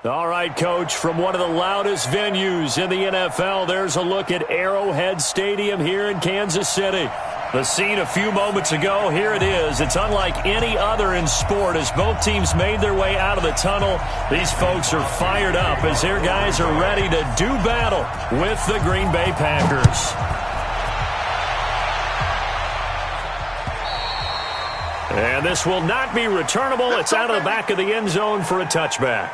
All right, Coach, from one of the loudest venues in the NFL, there's a look at Arrowhead Stadium here in Kansas City. The scene a few moments ago, here it is. It's unlike any other in sport as both teams made their way out of the tunnel. These folks are fired up as their guys are ready to do battle with the Green Bay Packers. And this will not be returnable. It's out of the back of the end zone for a touchback.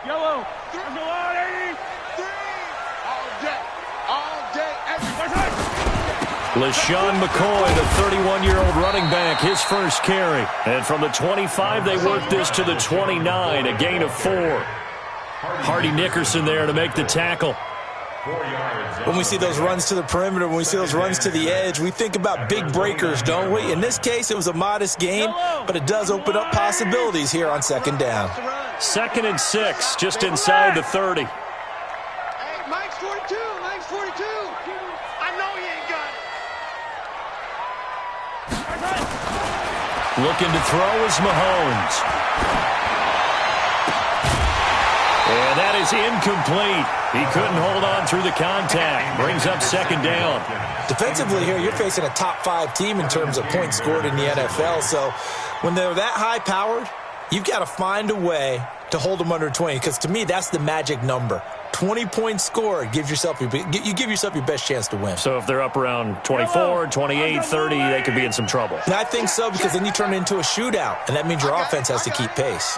Yellow. Go on, 83. All day. LaShawn McCoy, the 31-year-old running back, his first carry. And from the 25, they work this to the 29, a gain of 4. Hardy Nickerson there to make the tackle. When we see those runs to the perimeter, when we see those runs to the edge, we think about big breakers, don't we? In this case, it was a modest gain, but it does open up possibilities here on second down. 2nd and 6, just inside the 30. Hey, Mike's 42. Mike's 42. I know he ain't got it. Looking to throw is Mahomes. And that is incomplete. He couldn't hold on through the contact. Brings up second down. Defensively here, you're facing a top-5 team in terms of points scored in the NFL. So when they're that high-powered, you've got to find a way to hold them under 20. Because to me, that's the magic number. 20 points scored, you give yourself your best chance to win. So if they're up around 24, 28, 30, they could be in some trouble. And I think so, because then you turn it into a shootout, and that means your offense has to keep pace.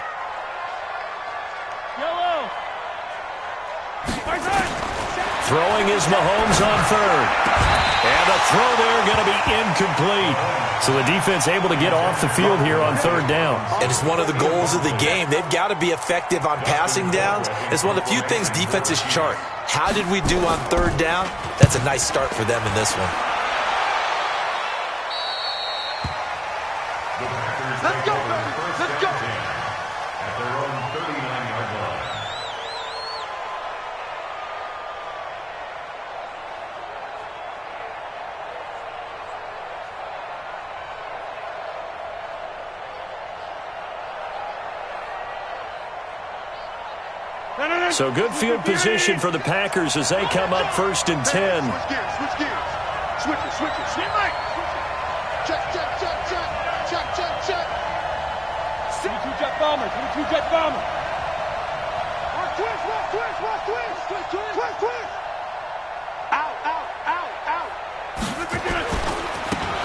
Throwing is Mahomes on 3rd. And the throw there going to be incomplete. So the defense able to get off the field here on 3rd down. And it's one of the goals of the game. They've got to be effective on passing downs. It's one of the few things defenses chart. How did we do on 3rd down? That's a nice start for them in this one. Let's go, baby. Let's go. At their own 39-yard line. So good field position for the Packers as they come up 1st and 10. Switch gears. Switch it. Switch Mike. Check. 22-jet bomber. Twist. Out.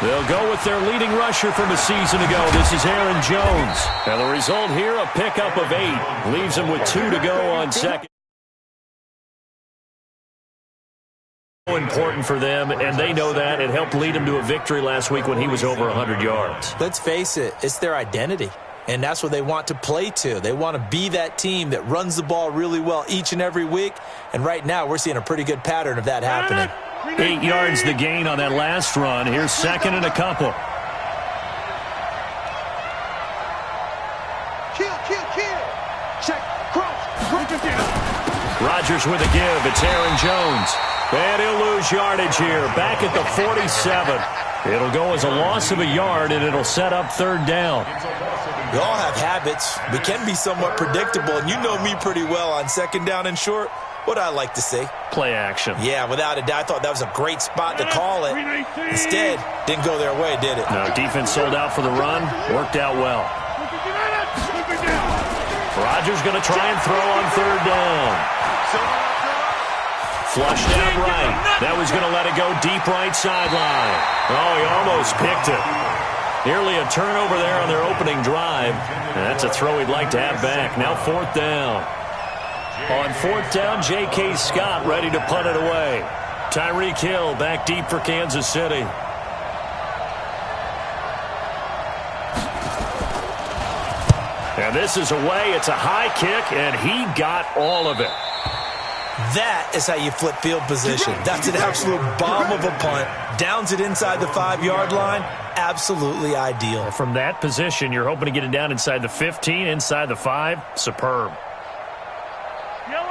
They'll go with their leading rusher from a season ago. This is Aaron Jones. And the result here, a pickup of 8. Leaves him with 2 to go on second. Important for them, and they know that. It helped lead him to a victory last week when he was over 100 yards. Let's face it, it's their identity. And that's what they want to play to. They want to be that team that runs the ball really well each and every week. And right now, we're seeing a pretty good pattern of that happening. 8 yards the gain on that last run. Here's 2nd and a couple. Kill. Check. Cross. Rodgers with a give. It's Aaron Jones. And he'll lose yardage here. Back at the 47. It'll go as a loss of a yard, and it'll set up 3rd down. We all have habits. We can be somewhat predictable, and you know me pretty well on 2nd down and short. What I like to see? Play action. Yeah, without a doubt. I thought that was a great spot to call it. Instead, didn't go their way, did it? No, defense sold out for the run. Worked out well. Rodgers going to try and throw on 3rd down. Flushed out right. That was going to let it go deep right sideline. Oh, he almost picked it. Nearly a turnover there on their opening drive. And that's a throw he'd like to have back. Now 4th down. On 4th down, J.K. Scott ready to punt it away. Tyreek Hill back deep for Kansas City. And this is away. It's a high kick, and he got all of it. That is how you flip field position. That's an absolute bomb of a punt. Downs it inside the 5-yard line. Absolutely ideal. From that position, you're hoping to get it down inside the 15, inside the 5. Superb.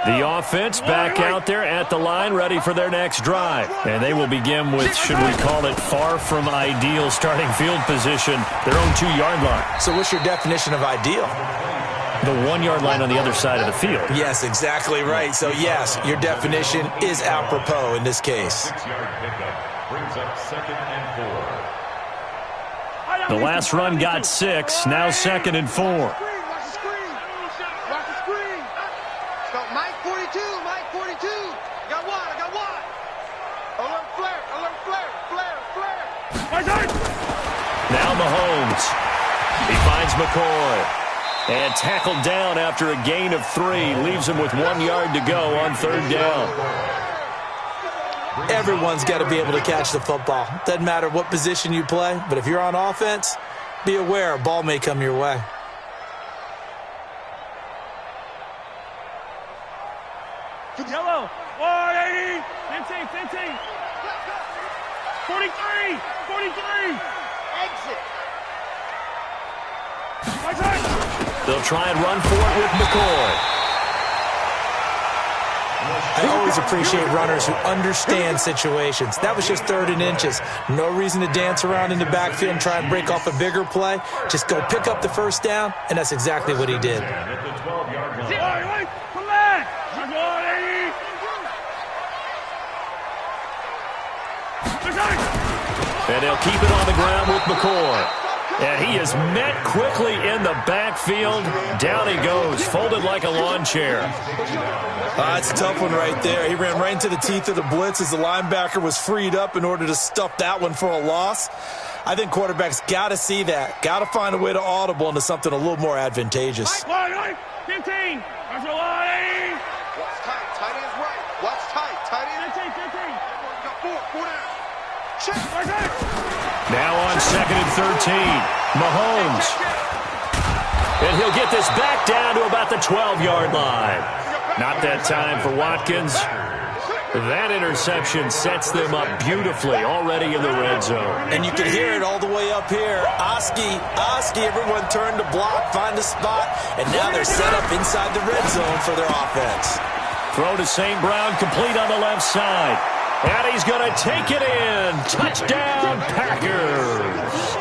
The offense back out there at the line, ready for their next drive. And they will begin with, should we call it, far from ideal starting field position, their own 2-yard line. So what's your definition of ideal? The 1-yard line on the other side of the field. Yes, exactly right. So, yes, your definition is apropos in this case. 6-yard pickup brings up 2nd and 4. The last run got 6, now 2nd and 4. Watch the screen. Watch the screen. So Mike 42, Mike 42. I got one. Alert flare, flare. Now Mahomes. He finds McCoy. And tackled down after a gain of 3. Leaves him with 1 yard to go on 3rd down. Everyone's got to be able to catch the football. Doesn't matter what position you play, but if you're on offense, be aware a ball may come your way. Yellow. 180. 15. 43. Exit. They'll try and run for it with McCoy. I always appreciate runners who understand situations. That was just 3rd and inches. No reason to dance around in the backfield and try and break off a bigger play. Just go pick up the 1st down, and that's exactly what he did. At the 12-yard line. Come back. And they'll keep it on the ground with McCoy. And he is met quickly in the backfield. Down he goes, folded like a lawn chair. That's a tough one right there. He ran right into the teeth of the blitz as the linebacker was freed up in order to stuff that one for a loss. I think quarterbacks got to see that. Got to find a way to audible into something a little more advantageous. 15. That's a line. Watch tight. Tight end's right. Watch tight. Tight end. 15. Got 4 down. Check. Now on 2nd and 13. Mahomes. And he'll get this back down to about the 12-yard line. Not that time for Watkins. That interception sets them up beautifully already in the red zone. And you can hear it all the way up here. Oski, everyone turned to block, find a spot, and now they're set up inside the red zone for their offense. Throw to St. Brown, complete on the left side. And he's going to take it in. Touchdown, Packers.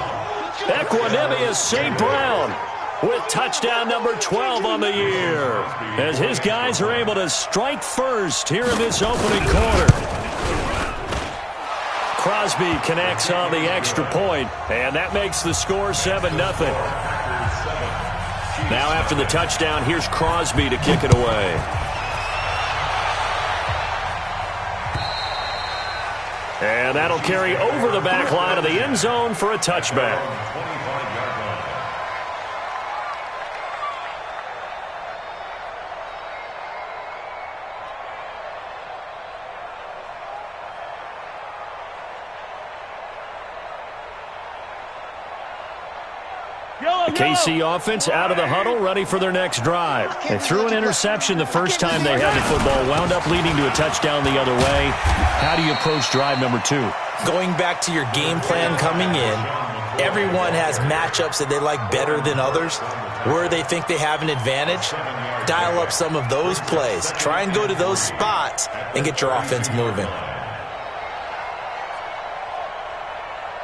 Equanimous St. Brown with touchdown number 12 on the year, as his guys are able to strike first here in this opening quarter. Crosby connects on the extra point, and that makes the score 7-0. Now after the touchdown, here's Crosby to kick it away. And that'll carry over the back line of the end zone for a touchback. The KC offense out of the huddle, ready for their next drive. They threw an interception the first time they had the football, wound up leading to a touchdown the other way. How do you approach drive number 2? Going back to your game plan coming in, everyone has matchups that they like better than others. Where they think they have an advantage, dial up some of those plays. Try and go to those spots and get your offense moving.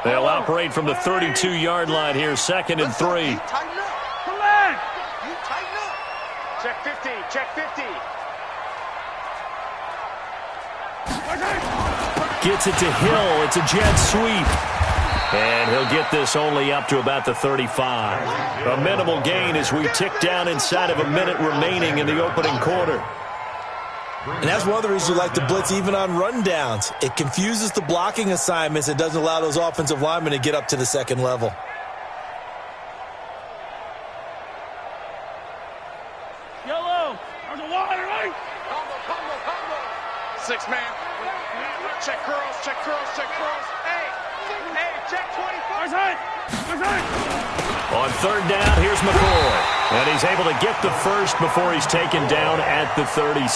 They'll operate from the 32-yard line here, 2nd and 3. Tighten up. Come back. You tighten up. Check 50. Check 50. Gets it to Hill. It's a jet sweep. And he'll get this only up to about the 35. A minimal gain as we tick down inside of a minute remaining in the opening quarter. And that's one of the reasons you like to blitz even on rundowns. It confuses the blocking assignments and doesn't allow those offensive linemen to get up to the second level. Yellow. There's a wire, right? Combo. 6 man. Check curls. Hey, check 25. On 3rd down, here's McCoy. And he's able to get the first before he's taken down at the 36.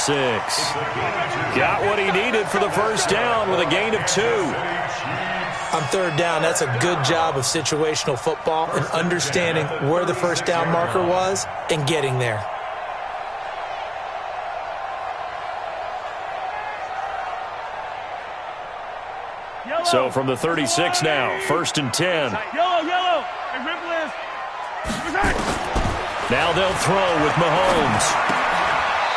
Got what he needed for the first down with a gain of 2. On 3rd down, that's a good job of situational football and understanding where the first down marker was and getting there. So from the 36 now, 1st and 10. Yellow. Hey, rip list. Now they'll throw with Mahomes.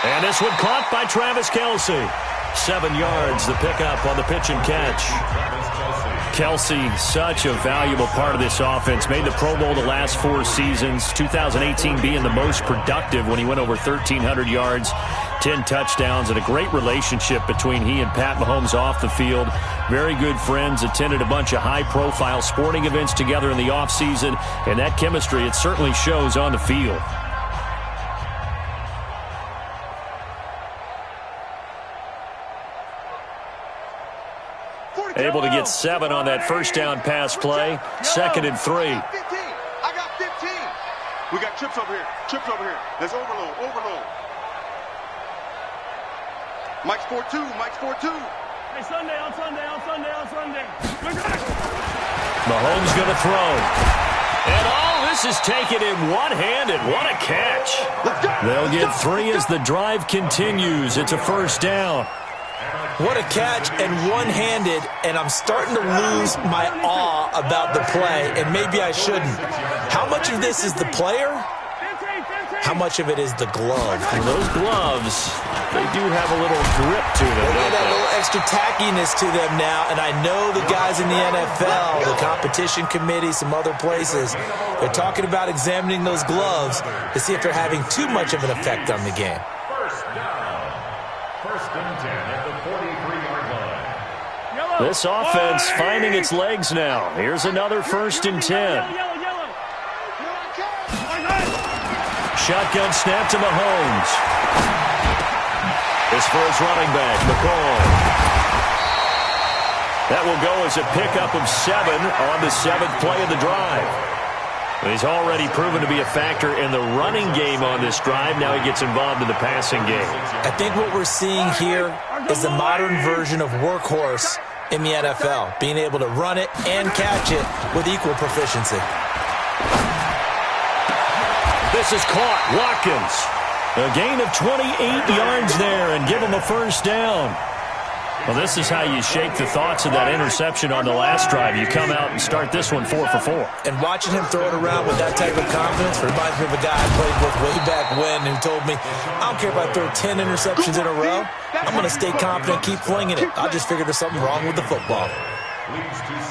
And this one caught by Travis Kelce. 7 yards, the pickup on the pitch and catch. Kelce, such a valuable part of this offense. Made the Pro Bowl the last 4 seasons. 2018 being the most productive when he went over 1,300 yards, 10 touchdowns, and a great relationship between he and Pat Mahomes off the field. Very good friends, attended a bunch of high-profile sporting events together in the offseason, and that chemistry, it certainly shows on the field. Able to get 7 on that first down pass play. 2nd and 3. I got 15. We got trips over here. Let's overload. Mike's 4-2. Hey, Sunday. Mahomes going to throw. And this is taken in one-handed. What a catch. They'll get 3 as the drive continues. It's a first down. What a catch and one-handed, and I'm starting to lose my awe about the play, and maybe I shouldn't. How much of this is the player? How much of it is the glove? And those gloves, they do have a little grip to them. They got that little extra tackiness to them now, and I know the guys in the NFL, the competition committee, some other places, they're talking about examining those gloves to see if they're having too much of an effect on the game. First and 10 at the 43-yard line. This offense finding its legs now. Here's another 1st and 10. Shotgun snap to Mahomes. This for his running back, McCall. That will go as a pickup of 7 on the 7th play of the drive. He's already proven to be a factor in the running game on this drive. Now he gets involved in the passing game. I think what we're seeing here is the modern version of workhorse in the NFL, being able to run it and catch it with equal proficiency. This is caught. Watkins. A gain of 28 yards there and give him a first down. Well, this is how you shake the thoughts of that interception on the last drive. You come out and start this one 4 for 4. And watching him throw it around with that type of confidence reminds me of a guy I played with way back when who told me, I don't care if I throw 10 interceptions in a row. I'm going to stay confident, keep flinging it. I just figured there's something wrong with the football.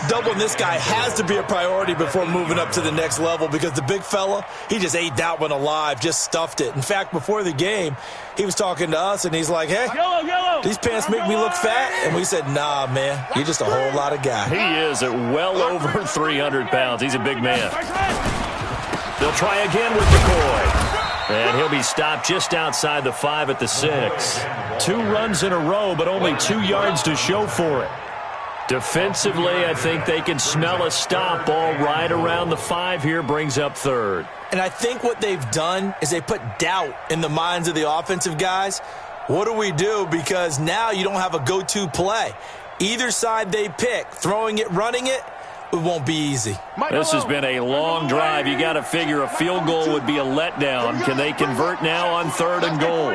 Doubling this guy has to be a priority before moving up to the next level because the big fella, he just ate that one alive, just stuffed it. In fact, before the game, he was talking to us, and he's like, hey, these pants make me look fat? And we said, nah, man, you're just a whole lot of guy. He is at well over 300 pounds. He's a big man. They'll try again with McCoy. And he'll be stopped just outside the 5 at the 6. 2 runs in a row, but only 2 yards to show for it. Defensively, I think they can smell a stop ball right around the 5 here, brings up 3rd. And I think what they've done is they put doubt in the minds of the offensive guys. What do we do? Because now you don't have a go-to play. Either side they pick, throwing it, running it, it won't be easy. This has been a long drive. You got to figure a field goal would be a letdown. Can they convert now on 3rd and goal?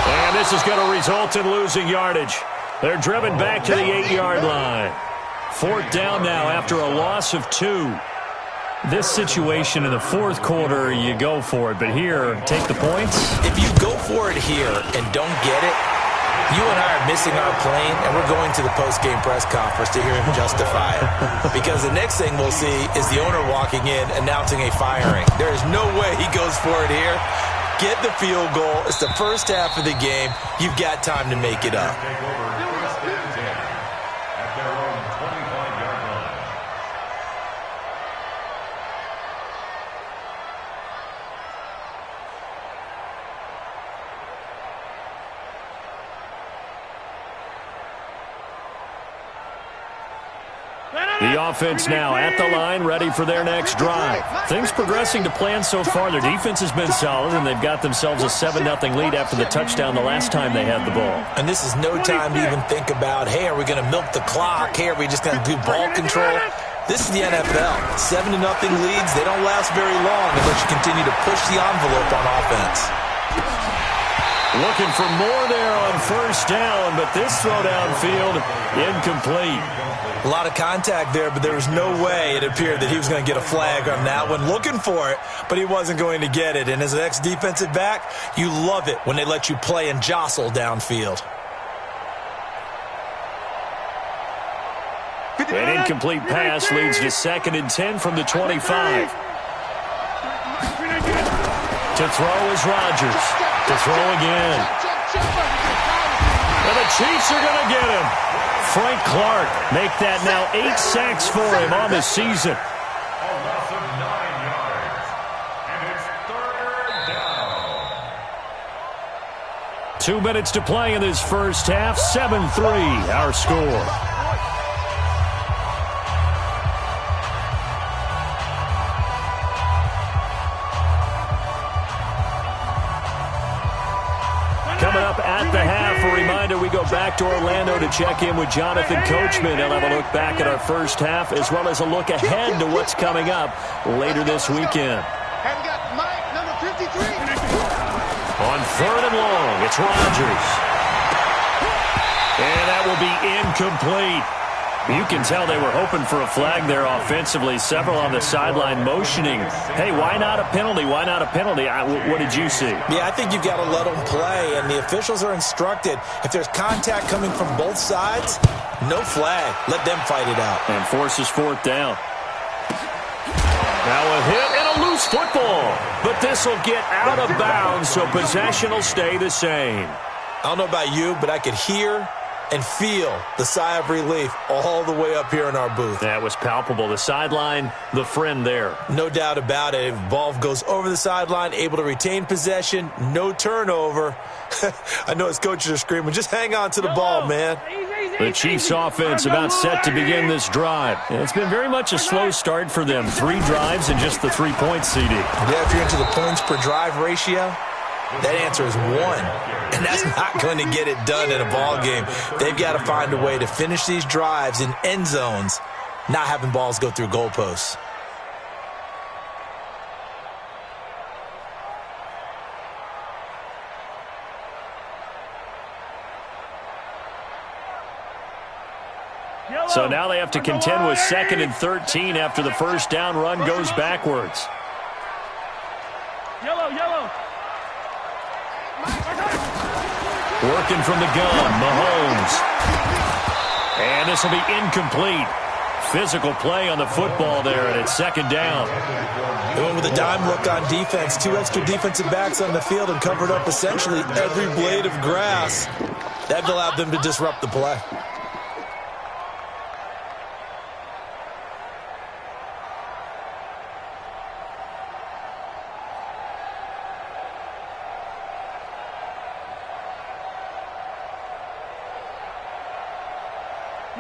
And this is going to result in losing yardage. They're driven back to the 8-yard line. 4th down now after a loss of 2. This situation in the 4th quarter, you go for it. But here, take the points. If you go for it here and don't get it, you and I are missing our plane, and we're going to the post-game press conference to hear him justify it. Because the next thing we'll see is the owner walking in announcing a firing. There is no way he goes for it here. Get the field goal. It's the first half of the game. You've got time to make it up. Take over 1st and 10 at their own 25-yard line. The offense now at the line, ready for their next drive. Things progressing to plan so far. Their defense has been solid, and they've got themselves a 7-0 lead after the touchdown the last time they had the ball. And this is no time to even think about, hey, are we going to milk the clock? Hey, are we just going to do ball control? This is the NFL. 7-0 leads, they don't last very long unless you continue to push the envelope on offense. Looking for more there on first down, but this throw downfield incomplete. A lot of contact there, but there was no way it appeared that he was going to get a flag on that one. Looking for it, but he wasn't going to get it. And as an ex-defensive back, you love it when they let you play and jostle downfield. An incomplete pass leads to 2nd and 10 from the 25. To throw is Rodgers. To throw again. And the Chiefs are going to get him. Frank Clark make that now 8 sacks for him on the season. A loss of 9 yards. And it's 3rd down. 2 minutes to play in this first half. 7-3 our score. Coming up at the half, a reminder we go back to Orlando to check in with Jonathan Coachman. He'll have a look back at our first half as well as a look ahead to what's coming up later this weekend. And we got Mike, number 53. On 3rd and long, it's Rodgers. And that will be incomplete. You can tell they were hoping for a flag there offensively. Several on the sideline motioning, hey, why not a penalty? Why not a penalty? What did you see? Yeah, I think you've got to let them play, and the officials are instructed. If there's contact coming from both sides, no flag. Let them fight it out. And forces 4th down. Now a hit and a loose football. But this will get out of bounds, so possession will stay the same. I don't know about you, but I could hear and feel the sigh of relief all the way up here in our booth. That was palpable. The sideline, the friend there. No doubt about it. If ball goes over the sideline, able to retain possession, no turnover. I know his coaches are screaming, just hang on to the ball, man. The Chiefs offense about set to begin this drive. And it's been very much a slow start for them. 3 drives and just the 3 points, CD. Yeah, if you're into the points per drive ratio, that answer is 1. And that's not going to get it done in a ball game. They've got to find a way to finish these drives in end zones, not having balls go through goalposts. So now they have to contend with 2nd and 13 after the first down run goes backwards. Yellow. Working from the gun, Mahomes. And this will be incomplete. Physical play on the football there, and it's 2nd down. They went with a dime look on defense. 2 extra defensive backs on the field and covered up essentially every blade of grass. That allowed them to disrupt the play.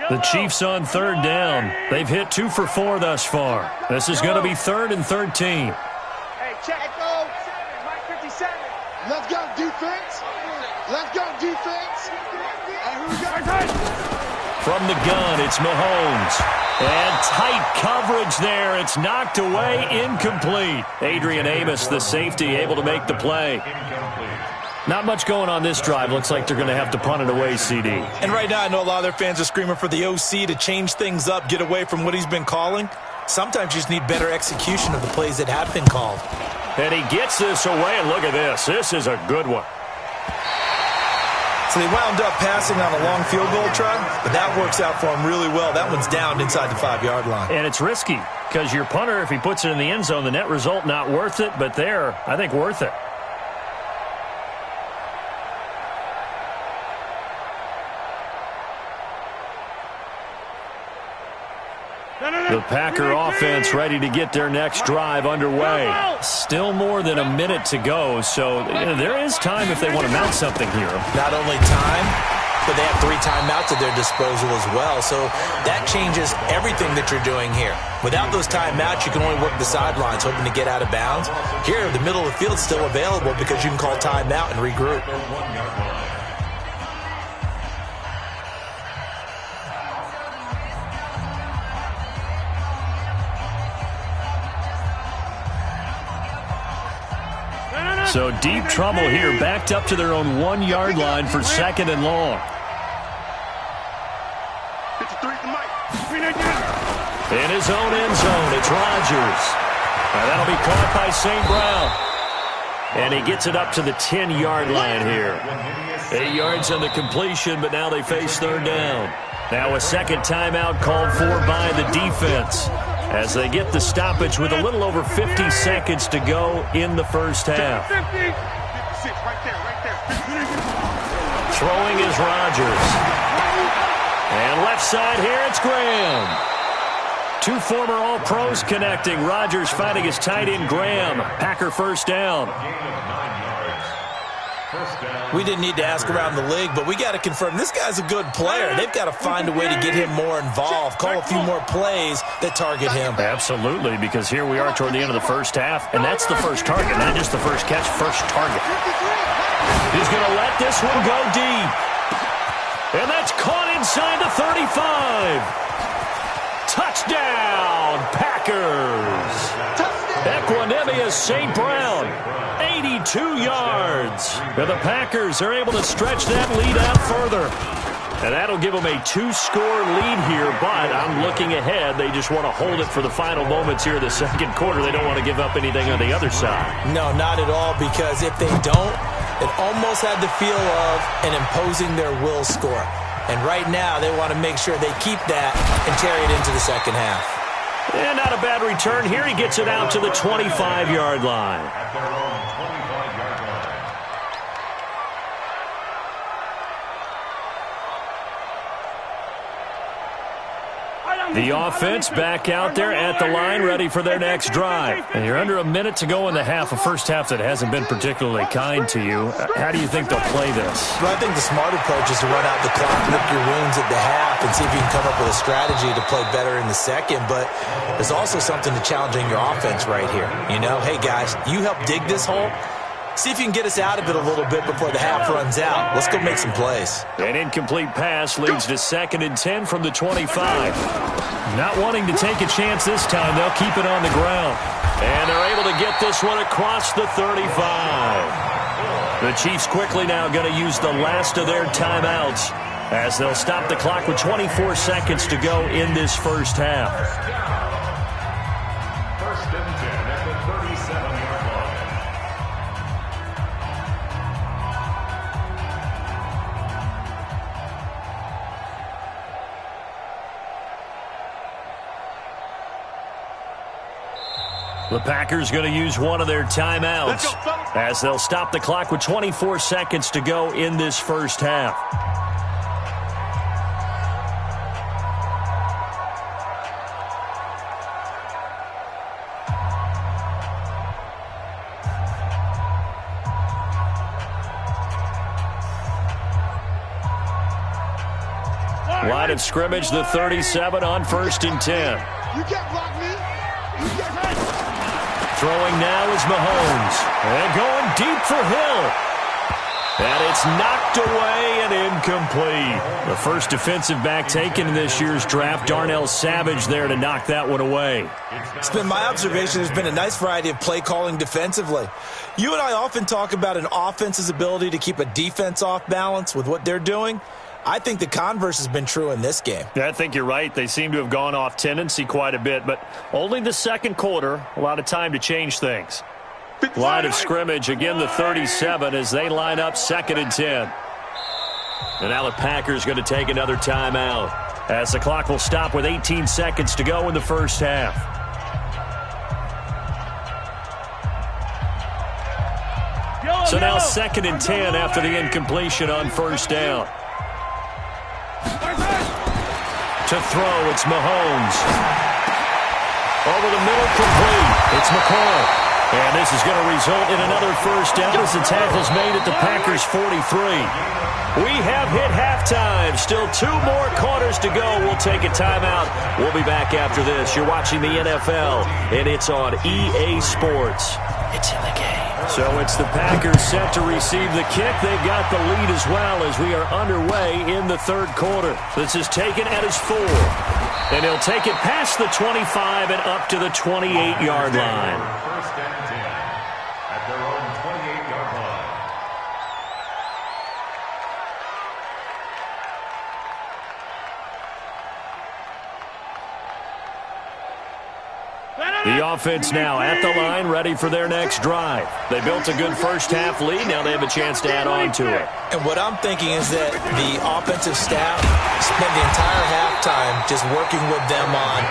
The Chiefs on 3rd down. They've hit 2 for 4 thus far. This is going to be 3rd and 13. Hey, check it go. Mike 57. Let's go, defense. Let's go, defense. And who we got? From the gun, it's Mahomes. And tight coverage there. It's knocked away, incomplete. Adrian Amos, the safety, able to make the play. Not much going on this drive. Looks like they're going to have to punt it away, CD. And right now, I know a lot of their fans are screaming for the OC to change things up, get away from what he's been calling. Sometimes you just need better execution of the plays that have been called. And he gets this away, and look at this. This is a good one. So they wound up passing on a long field goal try, but that works out for him really well. That one's down inside the 5-yard line. And it's risky because your punter, if he puts it in the end zone, the net result not worth it, but there, I think worth it. The Packer offense ready to get their next drive underway. Still more than a minute to go, so there is time if they want to mount something here. Not only time, but they have 3 timeouts at their disposal as well, so that changes everything that you're doing here. Without those timeouts, you can only work the sidelines, hoping to get out of bounds. Here, the middle of the field's still available because you can call timeout and regroup. So deep trouble here, backed up to their own 1-yard line for 2nd and long. In his own end zone, it's Rodgers. And that'll be caught by St. Brown. And he gets it up to the 10-yard line here. 8 yards on the completion, but now they face 3rd down. Now a second timeout called for by the defense as they get the stoppage with a little over 50 seconds to go in the first half. Throwing is Rodgers. And left side here, it's Graham. 2 former All-Pros connecting. Rodgers finding his tight end, Graham. Packer first down. We didn't need to ask around the league, but we got to confirm this guy's a good player. They've got to find a way to get him more involved, call a few more plays that target him. Absolutely, because here we are toward the end of the first half, and that's the first target, not just the first catch, first target. He's going to let this one go deep. And that's caught inside the 35. Touchdown, Packers. Equanimous St. Brown, 82 yards. And the Packers are able to stretch that lead out further. And that'll give them a 2-score lead here, but I'm looking ahead. They just want to hold it for the final moments here in the second quarter. They don't want to give up anything on the other side. No, not at all, because if they don't, it almost had the feel of an imposing their will score. And right now, they want to make sure they keep that and carry it into the second half. And not a bad return here. He gets it out to the 25-yard line. At their own 25-yard line. The offense back out there at the line, ready for their next drive. And you're under a minute to go in the half, a first half that hasn't been particularly kind to you. How do you think they'll play this? Well, I think the smart approach is to run out the clock, lick your wounds at the half, and see if you can come up with a strategy to play better in the second. But there's also something to challenging your offense right here. You know, hey, guys, you help dig this hole. See if you can get us out of it a little bit before the half runs out. Let's go make some plays. An incomplete pass leads to 2nd and 10 from the 25. Not wanting to take a chance this time, they'll keep it on the ground. And they're able to get this one across the 35. The Chiefs quickly now going to use the last of their timeouts as they'll stop the clock with 24 seconds to go in this first half. 1st and 10 at the 37-yard line. The Packers going to use one of their timeouts as they'll stop the clock with 24 seconds to go in this first half. Line of scrimmage, the 37 on 1st and 10. You can't block me. You can't. Throwing now is Mahomes. And going deep for Hill. And it's knocked away and incomplete. The first defensive back taken in this year's draft, Darnell Savage, there to knock that one away. It's been my observation there's been a nice variety of play calling defensively. You and I often talk about an offense's ability to keep a defense off balance with what they're doing. I think the converse has been true in this game. Yeah, I think you're right. They seem to have gone off tendency quite a bit, but only the second quarter, a lot of time to change things. Line of scrimmage, again the 37 as they line up 2nd and 10. And now the Packers going to take another timeout as the clock will stop with 18 seconds to go in the first half. So now 2nd and 10 after the incompletion on first down. To throw, it's Mahomes. Over the middle, complete. It's McCall. And this is going to result in another first down as the tackle's made at the Packers' 43. We have hit halftime. Still 2 more quarters to go. We'll take a timeout. We'll be back after this. You're watching the NFL, and it's on EA Sports. It's in the game. So it's the Packers set to receive the kick. They've got the lead as well as we are underway in the third quarter. This is taken at his 4. And he'll take it past the 25 and up to the 28-yard line. 1st and 10 at their own 28-yard The offense now at the line, ready for their next drive. They built a good first-half lead. Now they have a chance to add on to it. And what I'm thinking is that the offensive staff spent the entire halftime just working with them on,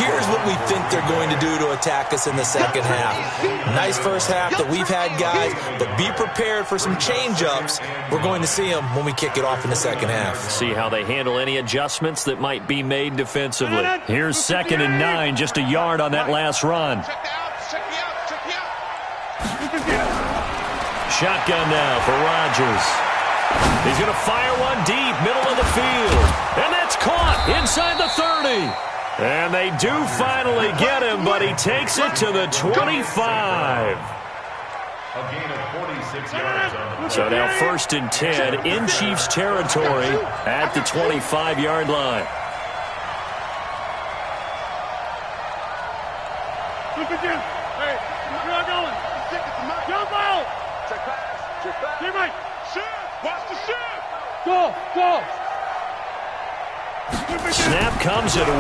here's what we think they're going to do to attack us in the second half. Nice first half that we've had, guys, but be prepared for some change-ups. We're going to see them when we kick it off in the second half. See how they handle any adjustments that might be made defensively. Here's 2nd and 9, just a yard on that last run. Shotgun now for Rodgers. He's going to fire one deep, middle of the field. And that's caught inside the 30. And they do finally get him, but he takes it to the 25. A gain of 46 yards on the So now 1st and 10 in Chiefs territory at the 25-yard line. Hey, we're not going. Jump out. Check pass. Get right. Shift. Watch the shift. Go. Snap comes at 1.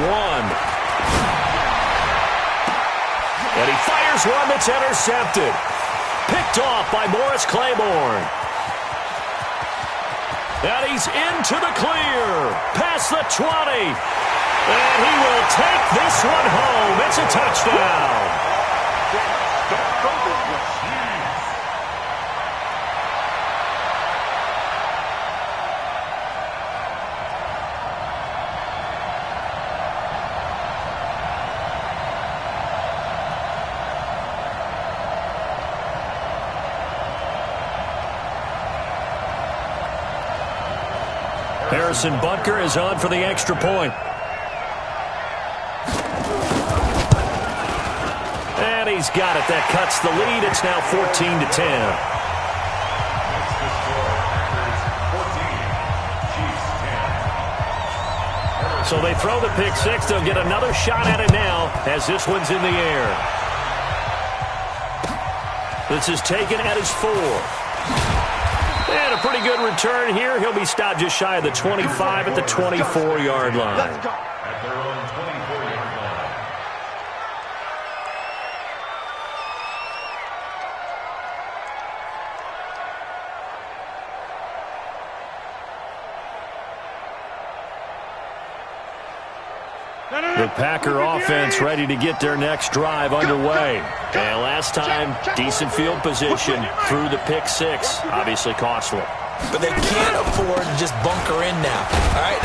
And he fires one that's intercepted. Picked off by Morris Claiborne. And he's into the clear. Past the 20. And he will take this one home. It's a touchdown. Harrison Butker is on for the extra point. And he's got it. That cuts the lead. It's now 14-10. So they throw the pick six. They'll get another shot at it now as this one's in the air. This is taken at his 4. And a pretty good return here. He'll be stopped just shy of the 25 at the 24-yard line. At their own 24-yard line. The Packer offense ready to get their next drive underway. And last time, decent field position through the pick six. Obviously costly. But they can't afford to just bunker in now. All right,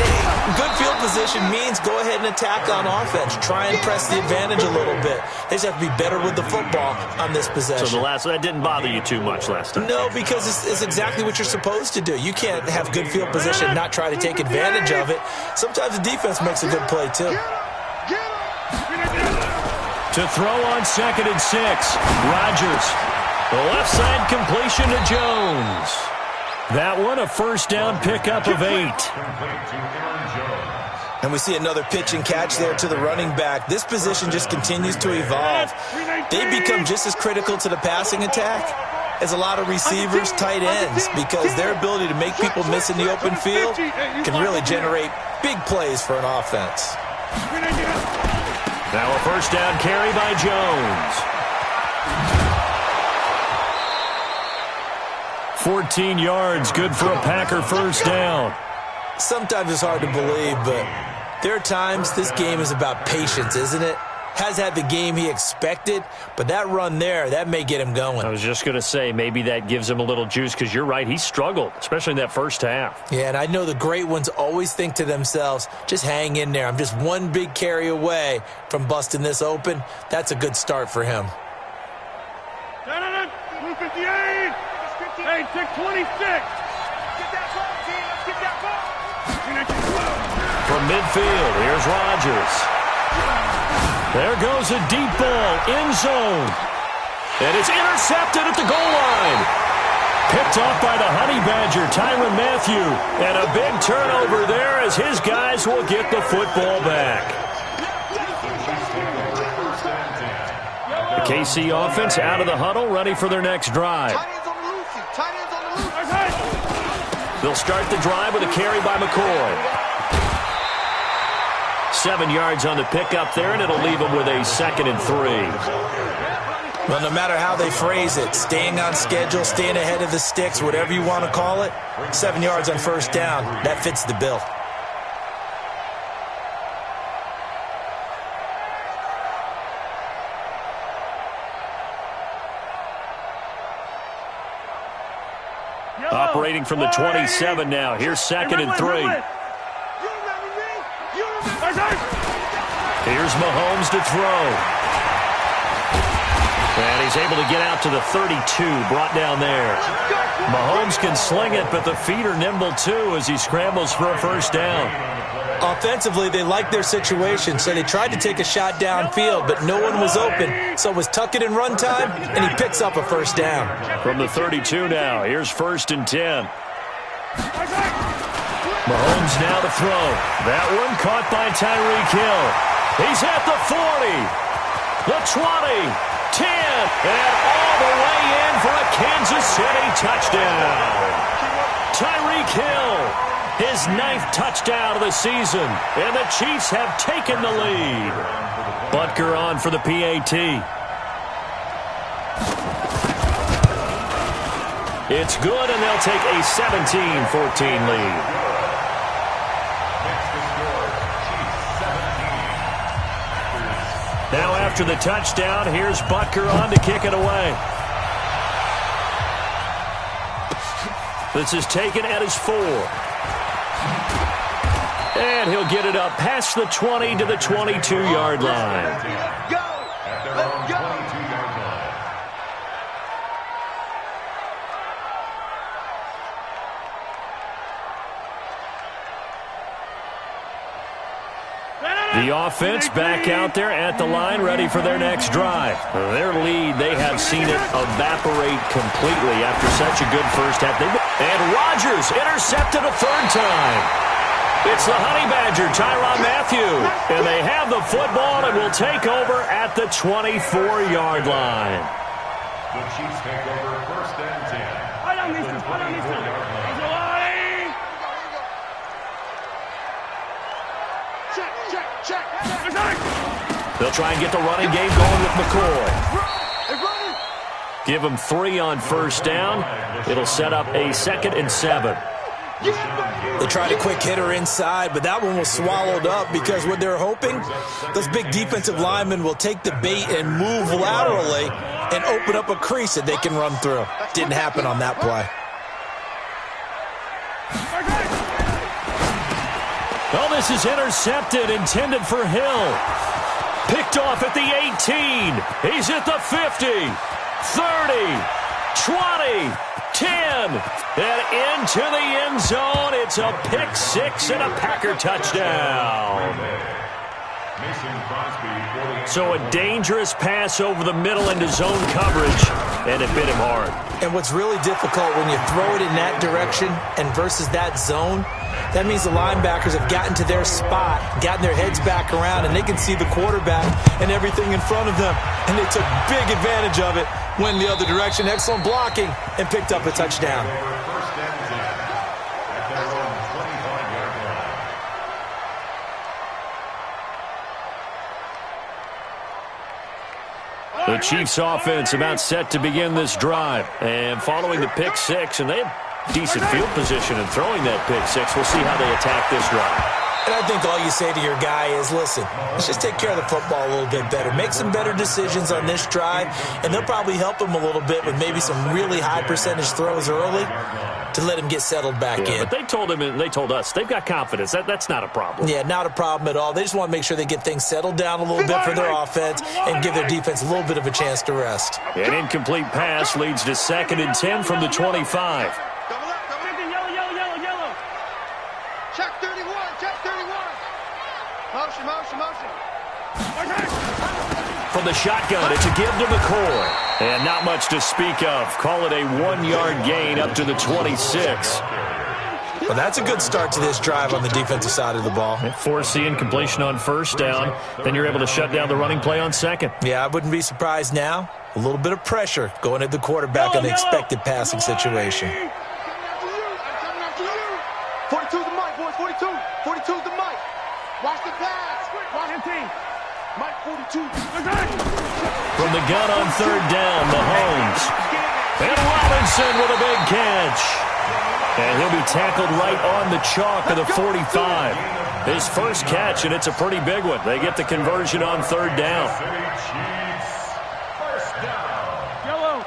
good field position means go ahead and attack on offense. Try and press the advantage a little bit. They just have to be better with the football on this possession. So that didn't bother you too much last time? No, because it's exactly what you're supposed to do. You can't have good field position and not try to take advantage of it. Sometimes the defense makes a good play, too. To throw on 2nd and 6, Rodgers. The left side completion to Jones. That one a first down pickup of 8. And we see another pitch and catch there to the running back. This position just continues to evolve. They become just as critical to the passing attack as a lot of receivers, tight ends, because their ability to make people miss in the open field can really generate big plays for an offense. Now a first down carry by Jones. 14 yards, good for a Packer first down. Sometimes it's hard to believe, but there are times this game is about patience, isn't it? Has had the game he expected, but that run there, that may get him going. I was just going to say, maybe that gives him a little juice, because you're right, he struggled, especially in that first half. Yeah, and I know the great ones always think to themselves, just hang in there. I'm just one big carry away from busting this open. That's a good start for him. 258. Hey, take 26. Get that ball, team. Let's get that ball. From midfield, here's Rodgers. There goes a deep ball, end zone. And it's intercepted at the goal line. Picked off by the Honey Badger, Tyrann Mathieu. And a big turnover there as his guys will get the football back. The KC offense out of the huddle, ready for their next drive. They'll start the drive with a carry by McCoy. 7 yards on the pickup there, and it'll leave them with a 2nd and 3. Well, no matter how they phrase it, staying on schedule, staying ahead of the sticks, whatever you want to call it, 7 yards on first down, that fits the bill. Operating from the 27 now. Here's 2nd and 3. Here's Mahomes to throw. And he's able to get out to the 32, brought down there. Mahomes can sling it, but the feet are nimble too as he scrambles for a first down. Offensively, they liked their situation, so they tried to take a shot downfield, but no one was open. So it was tuck it in run time, and he picks up a first down. From the 32 now, here's 1st and 10. Mahomes now to throw. That one caught by Tyreek Hill. He's at the 40, the 20, 10, and all the way in for a Kansas City touchdown. Tyreek Hill, his 9th touchdown of the season, and the Chiefs have taken the lead. Butker on for the PAT. It's good, and they'll take a 17-14 lead. Now after the touchdown, here's Butker on to kick it away. This is taken at his 4. And he'll get it up past the 20 to the 22-yard line. Go! Let's go! The offense back out there at the line, ready for their next drive. Their lead, they have seen it evaporate completely after such a good first half. And Rodgers intercepted a 3rd time. It's the Honey Badger, Tyrann Mathieu. And they have the football and will take over at the 24-yard line. The Chiefs take over 1st and 10. They'll try and get the running game going with McCoy. Give them 3 on first down. It'll set up a 2nd and 7. They tried a quick hitter inside, but that one was swallowed up because what they're hoping, those big defensive linemen will take the bait and move laterally and open up a crease that they can run through. Didn't happen on that play. Well, this is intercepted, intended for Hill. Picked off at the 18. He's at the 50, 30, 20, 10, and into the end zone. It's a pick 6 and a Packer touchdown. So a dangerous pass over the middle into zone coverage, and it bit him hard. And what's really difficult when you throw it in that direction and versus that zone, that means the linebackers have gotten to their spot, gotten their heads back around, and they can see the quarterback and everything in front of them. And they took big advantage of it, went the other direction, excellent blocking, and picked up a touchdown. The Chiefs offense about set to begin this drive. And following the pick 6, and they have decent field position in throwing that pick 6. We'll see how they attack this drive. And I think all you say to your guy is, listen, let's just take care of the football a little bit better. Make some better decisions on this drive, and they'll probably help him a little bit with maybe some really high percentage throws early to let him get settled back in. But they told him and they told us they've got confidence. That's not a problem. Yeah, not a problem at all. They just want to make sure they get things settled down a little bit for their offense and give their defense a little bit of a chance to rest. An incomplete pass leads to 2nd and 10 from the 25. Check 31, check 31. Motion, motion, motion. From the shotgun, it's a give to McCoy. And not much to speak of. Call it a 1-yard gain up to the 26. Well, that's a good start to this drive on the defensive side of the ball. Forcing completion on first down. Then you're able to shut down the running play on 2nd. Yeah, I wouldn't be surprised now. A little bit of pressure going at the quarterback in the expected passing situation. 42 the mic, boys. 42. 42 the mic. Watch the pass. Watch 15. Mike 42. From the gun on third down, Mahomes. And Robinson with a big catch. And he'll be tackled right on the chalk of the 45. His first catch, and it's a pretty big one. They get the conversion on third down.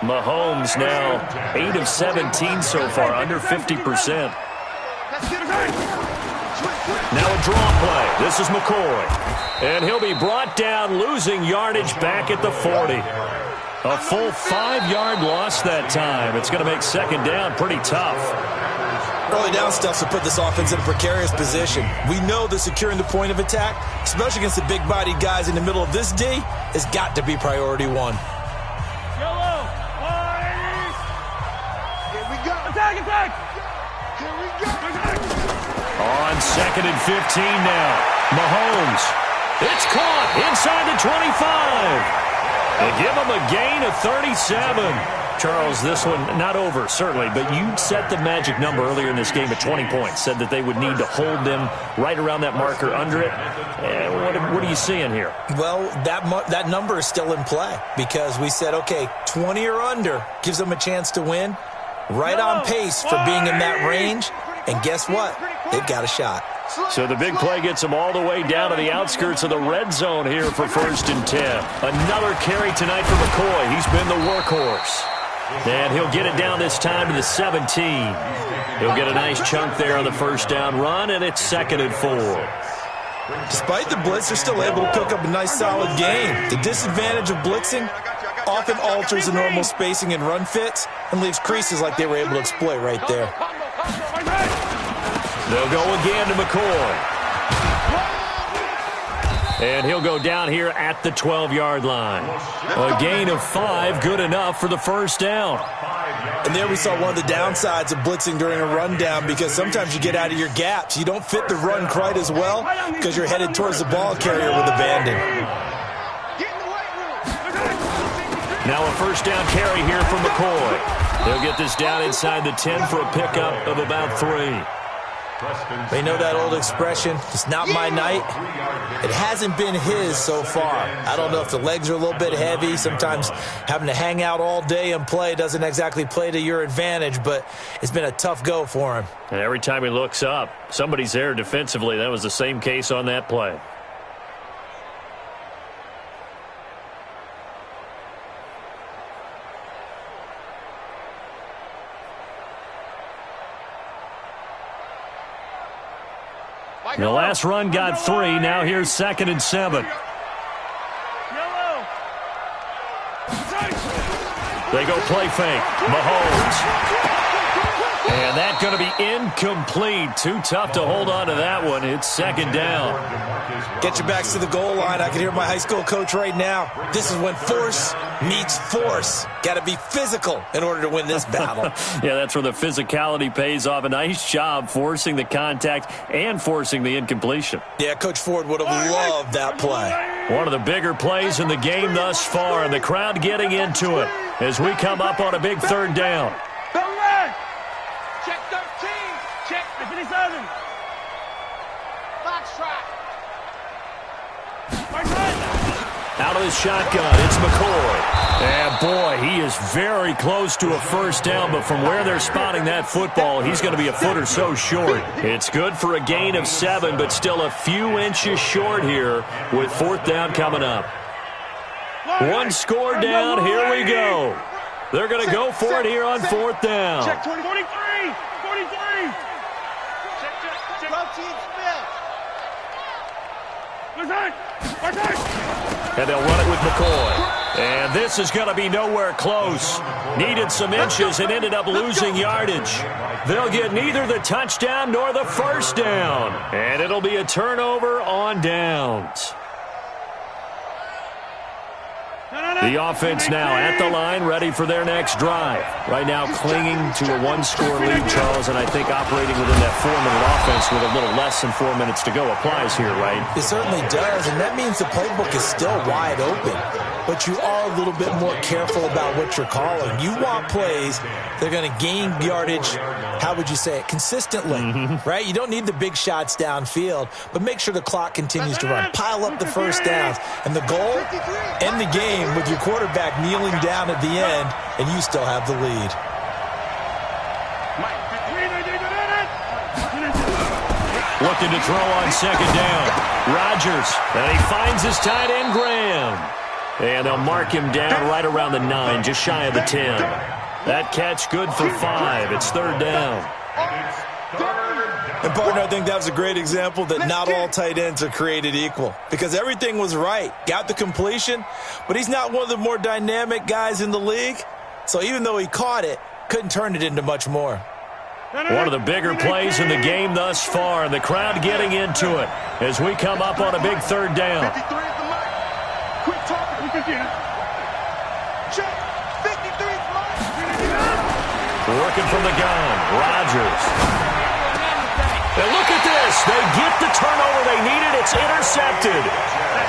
Mahomes now 8 of 17 so far, under 50%. Now a draw play. This is McCoy. And he'll be brought down, losing yardage back at the 40. A full 5-yard loss that time. It's going to make second down pretty tough. Early down stuff to put this offense in a precarious position. We know that securing the point of attack, especially against the big-bodied guys in the middle of this D, has got to be priority one. Yellow. Here we go. Attack, attack. Here we go. On second and 15 now. Mahomes. It's caught inside the 25. They give him a gain of 37. Charles, this one not over, certainly, but you set the magic number earlier in this game at 20 points, said that they would need to hold them right around that marker under it. What are you seeing here? Well, that number is still in play because we said, okay, 20 or under gives them a chance to win. Right on pace for being in that range. And guess what? They've got a shot. So the big play gets him all the way down to the outskirts of the red zone here for 1st and 10. Another carry tonight for McCoy. He's been the workhorse. And he'll get it down this time to the 17. He'll get a nice chunk there on the first down run, and it's 2nd and 4. Despite the blitz, they're still able to pick up a nice solid gain. The disadvantage of blitzing often alters the normal spacing and run fits and leaves creases like they were able to exploit right there. They'll go again to McCoy. And he'll go down here at the 12-yard line. A gain of 5, good enough for the first down. And there we saw one of the downsides of blitzing during a rundown because sometimes you get out of your gaps. You don't fit the run quite as well because you're headed towards the ball carrier with abandon. Now a first down carry here from McCoy. They'll get this down inside the 10 for a pickup of about 3. They know that old expression, it's not my night. It hasn't been his so far. I don't know if the legs are a little bit heavy. Sometimes having to hang out all day and play doesn't exactly play to your advantage, but it's been a tough go for him. And every time he looks up, somebody's there defensively. That was the same case on that play. The last run got 3. Now here's 2nd and 7. They go play fake. Mahomes. And that's going to be incomplete. Too tough to hold on to that one. It's 2nd down. Get your backs to the goal line. I can hear my high school coach right now. This is when force meets force. Got to be physical in order to win this battle. Yeah, that's where the physicality pays off. A nice job forcing the contact and forcing the incompletion. Yeah, Coach Ford would have loved that play. One of the bigger plays in the game thus far, and the crowd getting into it as we come up on a big 3rd down. Check 13. Check 57. box track. Out of the shotgun, it's McCoy. And boy, he is very close to a first down, but from where they're spotting that football, he's going to be a foot or so short. It's good for a gain of 7, but still a few inches short here with 4th down coming up. One score down, here we go. They're going to go for it here on 4th down. Check 43. 43. Check. Routine spin. And they'll run it with McCoy. And this is going to be nowhere close. Needed some inches and ended up losing yardage. They'll get neither the touchdown nor the first down. And it'll be a turnover on downs. The offense now at the line, ready for their next drive. Right now clinging to a one-score lead, Charles, and I think operating within that 4-minute offense with a little less than 4 minutes to go applies here, right? It certainly does, and that means the playbook is still wide open. But you are a little bit more careful about what you're calling. You want plays that are going to gain yardage, how would you say it, consistently, right? You don't need the big shots downfield, but make sure the clock continues to run. Pile up the first downs. And the goal, end the game with your quarterback kneeling down at the end, and you still have the lead. Looking to throw on second down. Rodgers, and he finds his tight end, Graham. And they'll mark him down right around the 9, just shy of the 10. That catch good for 5. It's third down. And, partner, I think that was a great example that not all tight ends are created equal, because everything was right. Got the completion, but he's not one of the more dynamic guys in the league. So even though he caught it, couldn't turn it into much more. One of the bigger plays in the game thus far, and the crowd getting into it as we come up on a big third down. Working from the gun, Rodgers. And look at this. They get the turnover they needed. It's intercepted.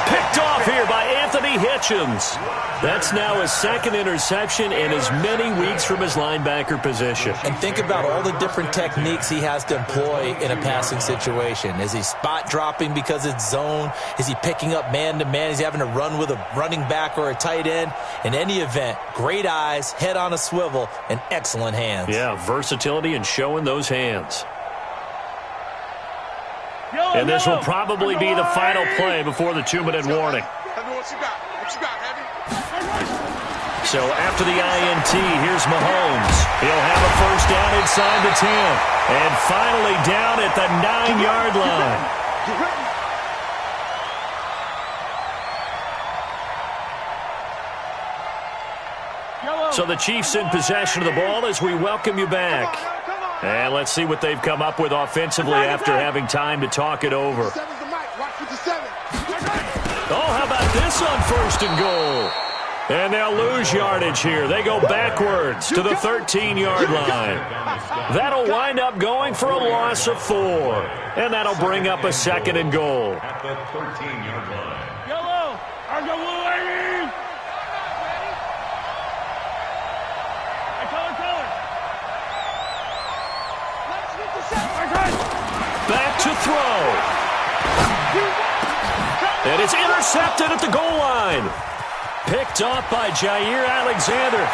Picked off here by Anthony Hitchens. That's now his second interception in as many weeks from his linebacker position. And think about all the different techniques he has to employ in a passing situation. Is he spot dropping because it's zone? Is he picking up man-to-man? Is he having to run with a running back or a tight end? In any event, great eyes, head on a swivel, and excellent hands. Yeah, versatility and showing those hands. And this will probably be the final play before the 2-minute warning. So after the INT, here's Mahomes. He'll have a first down inside the 10. And finally down at the 9-yard line. So the Chiefs in possession of the ball as we welcome you back. And let's see what they've come up with offensively after having time to talk it over. Oh, how about this on first and goal? And they'll lose yardage here. They go backwards to the 13-yard line. That'll wind up going for a loss of 4. And that'll bring up a second and goal. At the 13-yard line. Yellow! Our yellow lady! Back to throw. And it's intercepted at the goal line. Picked off by Jair Alexander.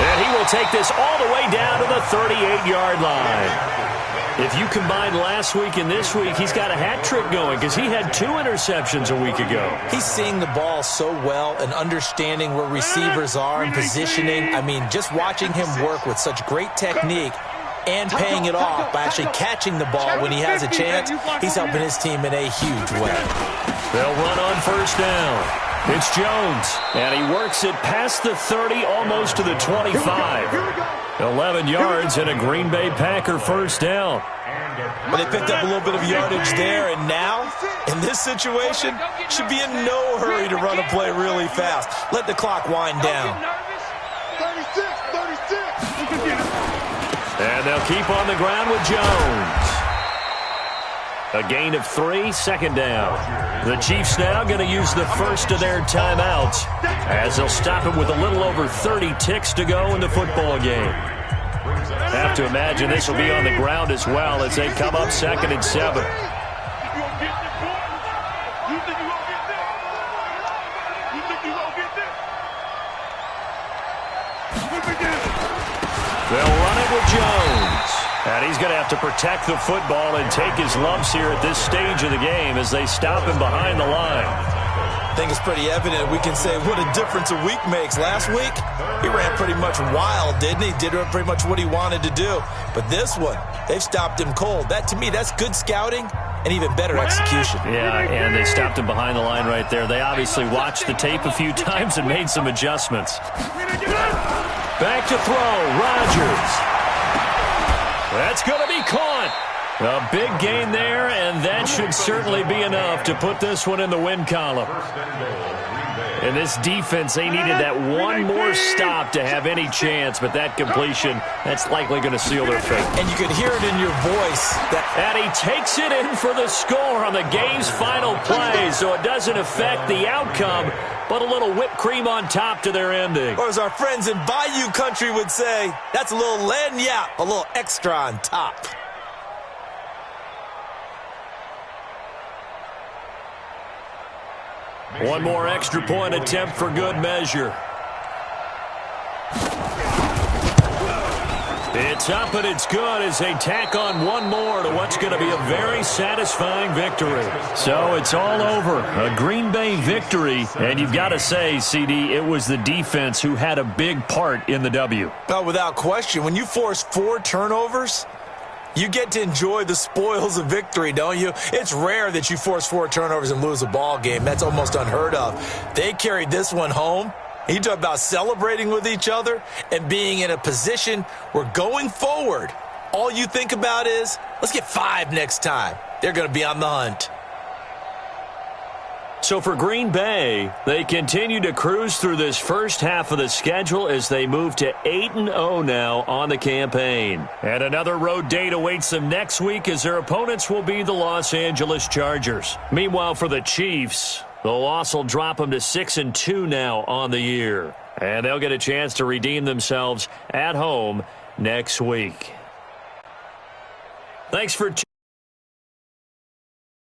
And he will take this all the way down to the 38-yard line. If you combine last week and this week, he's got a hat trick going because he had 2 interceptions a week ago. He's seeing the ball so well and understanding where receivers are and positioning. I mean, just watching him work with such great technique and paying it off by actually catching the ball when he has a chance, he's helping his team in a huge way. They'll run on first down. It's Jones, and he works it past the 30, almost to the 25. 11 yards and a Green Bay Packer first down. But they picked up a little bit of yardage there, and now, in this situation, should be in no hurry to run a play really fast. Let the clock wind down. 36. And they'll keep on the ground with Jones. A gain of 3, second down. The Chiefs now going to use the first of their timeouts as they'll stop it with a little over 30 ticks to go in the football game. Have to imagine this will be on the ground as well as they come up 2nd and 7. They'll run it with Jones. And he's going to have to protect the football and take his lumps here at this stage of the game as they stop him behind the line. I think it's pretty evident. We can say what a difference a week makes. Last week, he ran pretty much wild, didn't he? Did pretty much what he wanted to do. But this one, they've stopped him cold. That, to me, that's good scouting and even better execution. Yeah, and they stopped him behind the line right there. They obviously watched the tape a few times and made some adjustments. Back to throw, Rodgers. That's going to be caught. A big gain there, and that should certainly be enough to put this one in the win column. And this defense, they needed that one more stop to have any chance, but that completion, that's likely going to seal their fate. And you could hear it in your voice. And he takes it in for the score on the game's final play, so it doesn't affect the outcome, but a little whipped cream on top to their ending. Or as our friends in Bayou country would say, that's a little lagniappe, a little extra on top. One more extra point attempt for good measure. It's up and it's good as they tack on one more to what's going to be a very satisfying victory. So it's all over. A Green Bay victory. And you've got to say, CD, it was the defense who had a big part in the W. Oh, without question. When you force 4 turnovers, you get to enjoy the spoils of victory, don't you? It's rare that you force 4 turnovers and lose a ball game. That's almost unheard of. They carried this one home. You talk about celebrating with each other and being in a position where going forward, all you think about is, let's get 5 next time. They're going to be on the hunt. So for Green Bay, they continue to cruise through this first half of the schedule as they move to 8-0 now on the campaign. And another road date awaits them next week as their opponents will be the Los Angeles Chargers. Meanwhile, for the Chiefs, the loss will drop them to 6-2 now on the year. And they'll get a chance to redeem themselves at home next week. Thanks for